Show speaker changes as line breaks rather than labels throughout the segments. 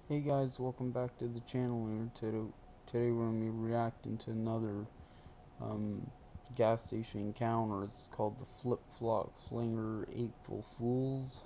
Hey guys, welcome back to the channel. And today we're going to be reacting to another gas station encounter. It's called the Flip-Flop Flinger April Fools.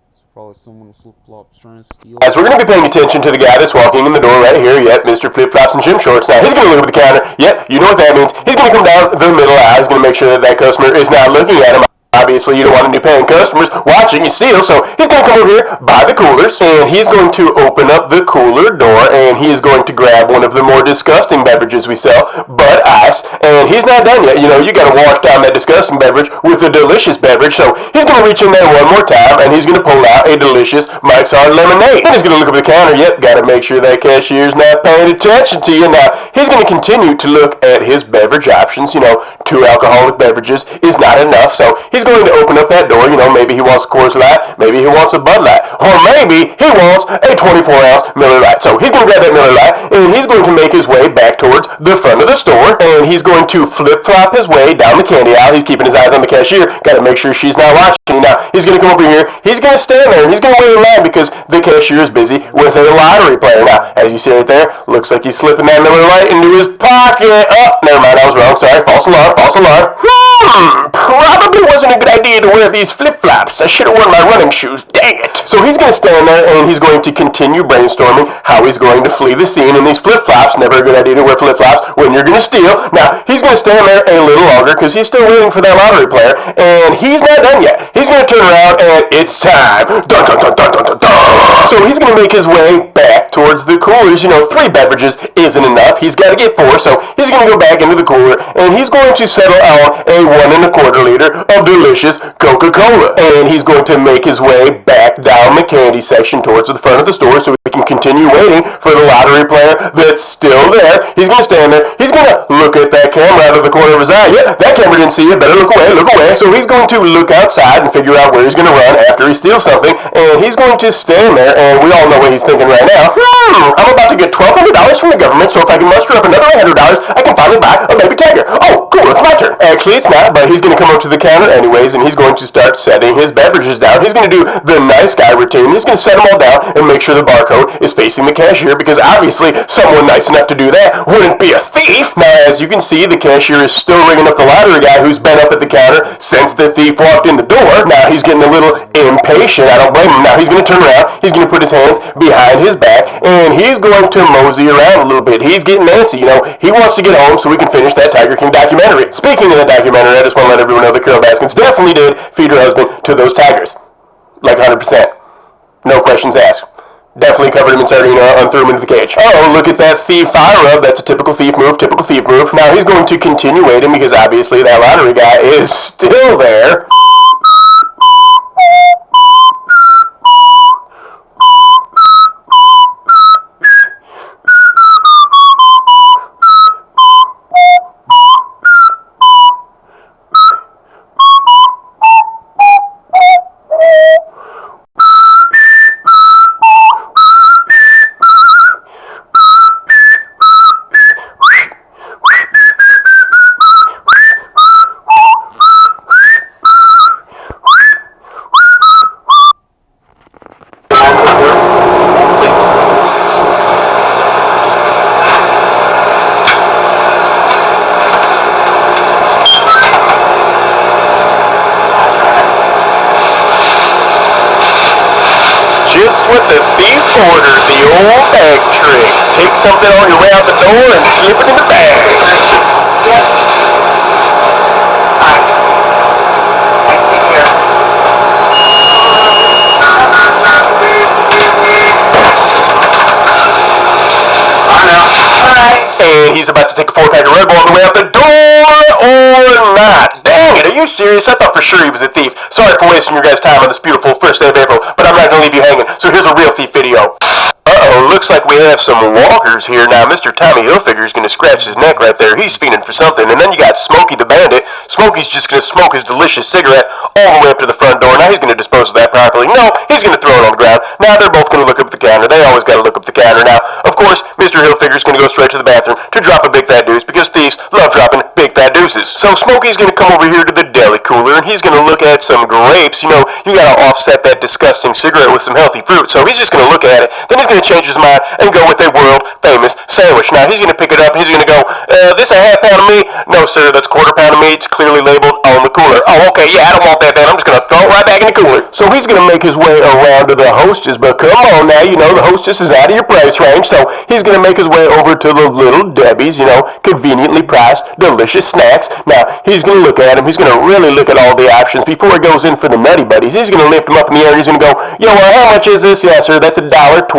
It's probably someone with flip-flops trying to steal.
As we're going to be paying attention to the guy that's walking in the door right here. Yep, Mr. Flip-Flops and Gym Shorts. Now, he's going to look at the counter. Yep, you know what that means. He's going to come down the middle aisle. He's going to make sure that customer is not looking at him. Obviously, you don't want any paying customers watching you steal, so he's going to come over here, buy the coolers, and he's going to open up the cooler door, and he is going to grab one of the more disgusting beverages we sell, Bud Ice, and he's not done yet. You know, you got to wash down that disgusting beverage with a delicious beverage, so he's going to reach in there one more time, and he's going to pull out a delicious Mike's Hard Lemonade. Then he's going to look up at the counter. Yep, got to make sure that cashier's not paying attention to you. Now, he's going to continue to look at his beverage options. You know, 2 alcoholic beverages is not enough, so he's going to open up that door. You know, maybe he wants a Coors Light, maybe he wants a Bud Light, or maybe he wants a 24-ounce Miller Lite. So he's going to grab that Miller Lite, and he's going to make his way back towards the front of the store, and he's going to flip-flop his way down the candy aisle. He's keeping his eyes on the cashier. Got to make sure she's not watching. Now, he's going to come over here. He's going to stand there, and he's going to wait in line because the cashier is busy with a lottery player. Now, as you see right there, looks like he's slipping that Miller Lite into his pocket. Oh, never mind, I was wrong. Sorry, false alarm, false alarm. Probably wasn't a good idea to wear these flip-flops. I should have worn my running shoes. Dang it. So he's going to stand there, and he's going to continue brainstorming how he's going to flee the scene in these flip-flops. Never a good idea to wear flip-flops when you're going to steal. Now, he's going to stand there a little longer because he's still waiting for that lottery player, and he's not done yet. He's going to turn around, and it's time. Dun, dun, dun, dun, dun, dun, dun. So he's going to make his way back towards the coolers. You know, 3 beverages isn't enough. He's got to get 4, so he's going to go back into the cooler, and he's going to settle on a 1 1/4 liter of delicious Coca-Cola. And he's going to make his way back down the candy section towards the front of the store so he can continue waiting for the lottery player that's still there. He's going to stand there. He's going to look at that camera out of the corner of his eye. Yeah, that camera didn't see you. Better look away, look away. So he's going to look outside and figure out where he's going to run after he steals something. And he's going to stand there, and we all know what he's thinking right now. I'm about to get $1,200 from the government, so if I can muster up another $100, I can finally buy a baby tiger. Oh, cool, it's my turn. Actually, it's not, but he's going to come up to the counter anyways, and he's going to start setting his beverages down. He's going to do the nice guy routine. He's going to set them all down and make sure the barcode is facing the cashier, because obviously someone nice enough to do that wouldn't be a thief. Now, as you can see, the cashier is still ringing up the lottery guy who's been up at the counter since the thief walked in the door. Now, he's getting a little impatient. I don't blame him. Now, he's going to turn around. He's going to put his hands behind his back, and he's going to mosey around a little bit. He's getting antsy. You know, he wants to get home so we can finish that Tiger King documentary. Speaking of the documentary, I just want to let everyone know that Carol Baskins definitely did feed her husband to those tigers. Like 100%. No questions asked. Definitely covered him in sardina and threw him into the cage. Oh, look at that thief fire up. That's a typical thief move, typical thief move. Now he's going to continue waiting because obviously that lottery guy is still there. Just what the thief ordered, the old bag trick. Take something on your way out the door and slip it in the bag. Yep. I see here. I know. Alright. And he's about to take a 4-pack of Red Bull on the way out the door or not. Dang it, are you serious? I thought for sure he was a thief. Sorry for wasting your guys' time on this beautiful first day of April, but I'm not going to leave you hanging, so here's a real thief video. Uh-oh, looks like we have some walkers here. Now, Mr. Tommy Hilfiger is going to scratch his neck right there. He's fiending for something. And then you got Smokey the Bandit. Smokey's just going to smoke his delicious cigarette all the way up to the front door. Now he's going to dispose of that properly. No, he's going to throw it on the ground. Now they're both going to look up at the counter. They always got to look up at the counter. Now, of course, Mr. Hilfiger's going to go straight to the bathroom to drop a big fat deuce because thieves love dropping big fat deuces. juices. So Smokey's gonna come over here to the deli cooler and he's gonna look at some grapes. You know, you gotta offset that disgusting cigarette with some healthy fruit. So he's just gonna look at it, then he's gonna change his mind and go with a world famous sandwich. Now he's gonna pick it up and he's gonna go, this a half pound of meat? No sir, that's a quarter pound of meat. It's clearly labeled on the cooler. Oh, okay, yeah, I don't want that then. I'm just gonna throw it right back in the cooler. So he's gonna make his way around to the hostess, but come on now, you know, the hostess is out of your price range, so he's gonna make his way over to the Little Debbie's, you know, conveniently priced, delicious snacks. Now, he's gonna look at him, he's gonna really look at all the options before he goes in for the Nutty Buddies. He's gonna lift them up in the air, he's gonna go, yo, how much is this? Yeah, sir, that's $1.29.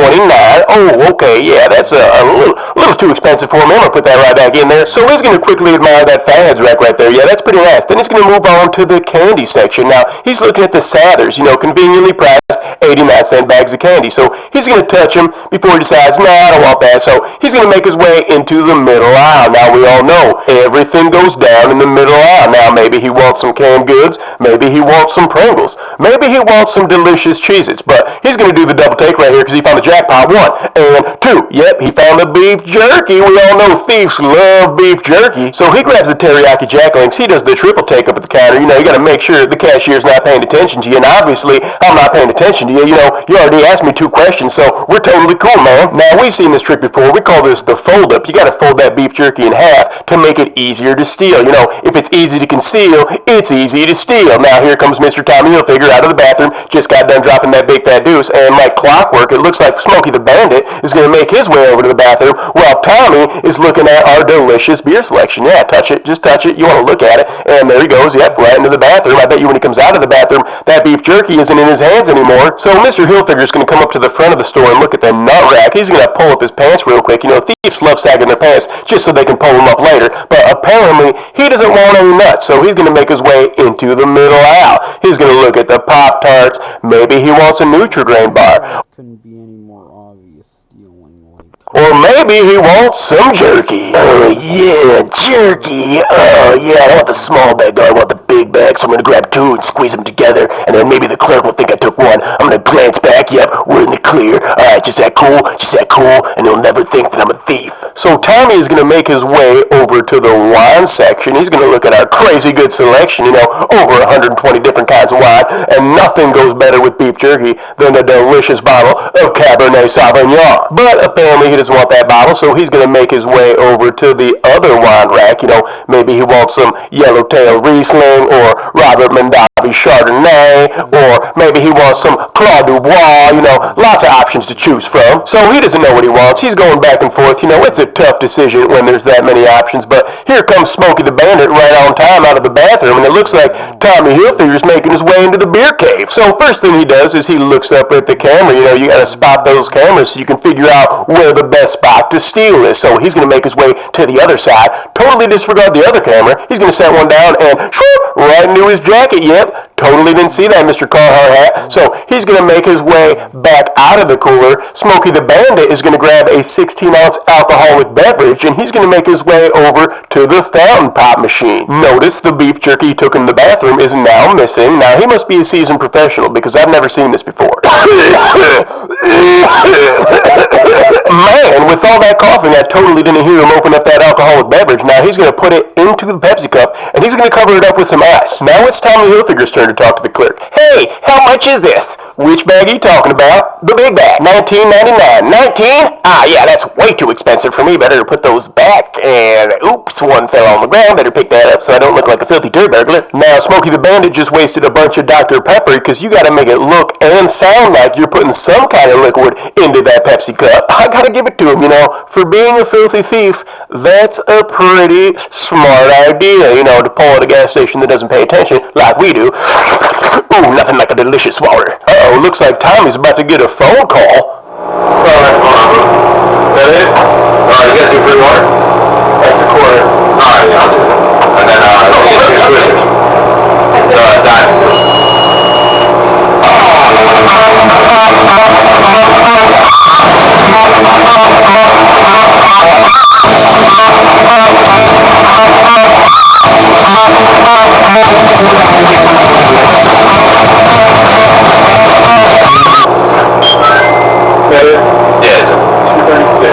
Oh, okay, yeah, that's a little too expensive for me. I'm gonna put that right back in there. So he's gonna quickly admire that fads rack right there. Yeah, that's pretty nice. Then he's gonna move on to the candy section. Now, he's looking at the Sathers, you know, conveniently priced 89-cent bags of candy. So he's going to touch them before he decides, nah, I don't want that. So he's going to make his way into the middle aisle. Now, we all know everything goes down in the middle aisle. Now, maybe he wants some canned goods. Maybe he wants some Pringles. Maybe he wants some delicious Cheez-Its. But he's going to do the double take right here because he found the jackpot. 1 and 2. Yep, he found the beef jerky. We all know thieves love beef jerky. So he grabs the teriyaki Jack Links. He does the triple take up at the counter. You know, you got to make sure the cashier's not paying attention to you. And obviously, I'm not paying attention to you. You know, you already asked me 2 questions, so we're totally cool, man. Now, we've seen this trick before. We call this the fold-up. You got to fold that beef jerky in half to make it easier to steal. You know, if it's easy to conceal, it's easy to steal. Now, here comes Mr. Tommy Hilfiger out of the bathroom. Just got done dropping that big fat deuce, and like clockwork, it looks like Smokey the Bandit is going to make his way over to the bathroom while Tommy is looking at our delicious beer selection. Yeah, touch it. Just touch it. You want to look at it. And there he goes. Yep, right into the bathroom. I bet you when he comes out of the bathroom, that beef jerky isn't in his hands anymore. So Mr. Hilfiger is going to come up to the front of the store and look at the nut rack. He's going to pull up his pants real quick. You know, thieves love sagging their pants just so they can pull them up later. But apparently, he doesn't want any nuts. So he's going to make his way into the middle aisle. He's going to look at the Pop-Tarts. Maybe he wants a Nutri-Grain bar.
Couldn't be any more obvious stealing, like.
Or maybe he wants some jerky. Oh, yeah, jerky. Oh, yeah, I don't want the small bag, though. I want the big bag, so I'm going to grab 2 and squeeze them together, and then maybe the clerk will think I took 1. I'm going to glance back. Yep, we're in the clear. All right, just that cool, and he'll never think that I'm a thief. So Tommy is going to make his way over to the wine section. He's going to look at our crazy good selection, you know, over 120 different kinds of wine, and nothing goes better with beef jerky than a delicious bottle of Cabernet Sauvignon. But apparently he doesn't want that bottle, so he's going to make his way over to the other wine rack. You know, maybe he wants some Yellowtail Riesling or Robert Mondavi Chardonnay, or maybe he wants some Claude Dubois. You know, lots of options to choose from. So he doesn't know what he wants. He's going back and forth. You know, it's a tough decision when there's that many options, but here comes Smokey the Bandit right on time out of the bathroom, and it looks like Tommy Hilfiger's making his way into the beer cave. So first thing he does is he looks up at the camera. You know, you got to spot those cameras so you can figure out where the best spot to steal is. So he's going to make his way to the other side, totally disregard the other camera. He's going to set one down and shoot, right into his jacket. Yep, totally didn't see that, Mr. Carhartt hat. So he's going to make his way back out of the cooler. Smokey the Bandit is going to grab a 16-ounce alcoholic beverage, and he's going to make his way over to the fountain pop machine. Notice the beef jerky he took in the bathroom is now missing. Now, he must be a seasoned professional because I've never seen this before. Man, with all that coughing, I totally didn't hear him open up that alcoholic beverage. Now he's going to put it into the Pepsi cup, and he's going to cover it up with some ice. Now it's Tommy Hilfiger's turn to talk to the clerk. Hey, how much is this? Which bag are you talking about? The big bag. $19.99. 19? Ah, yeah, that's way too expensive for me. Better put those back. And oops, one fell on the ground. Better pick that up so I don't look like a filthy dirt burglar. Now, Smokey the Bandit just wasted a bunch of Dr. Pepper because you got to make it look and sound like you're putting some kind of liquid into that Pepsi cup. I got to give it to him, you know. For being a filthy thief, that's a pretty smart idea, you know, to pull at a gas station that doesn't pay attention like we do. Ooh, nothing like a delicious water. Uh-oh, looks like Tommy's about to get a phone call.
Alright, that it? Alright, you guys do free water? That's a quarter. Alright, yeah, I'll do it. And then, don't get two swishers. Diamond. Yeah, it's 236.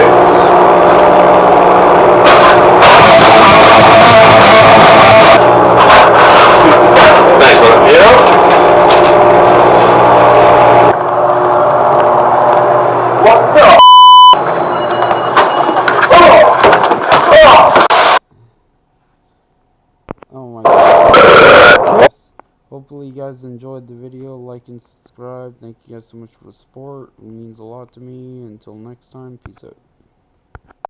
hopefully you guys enjoyed the video. Like and subscribe. Thank you guys so much for the support. It means a lot to me. Until next time, peace out.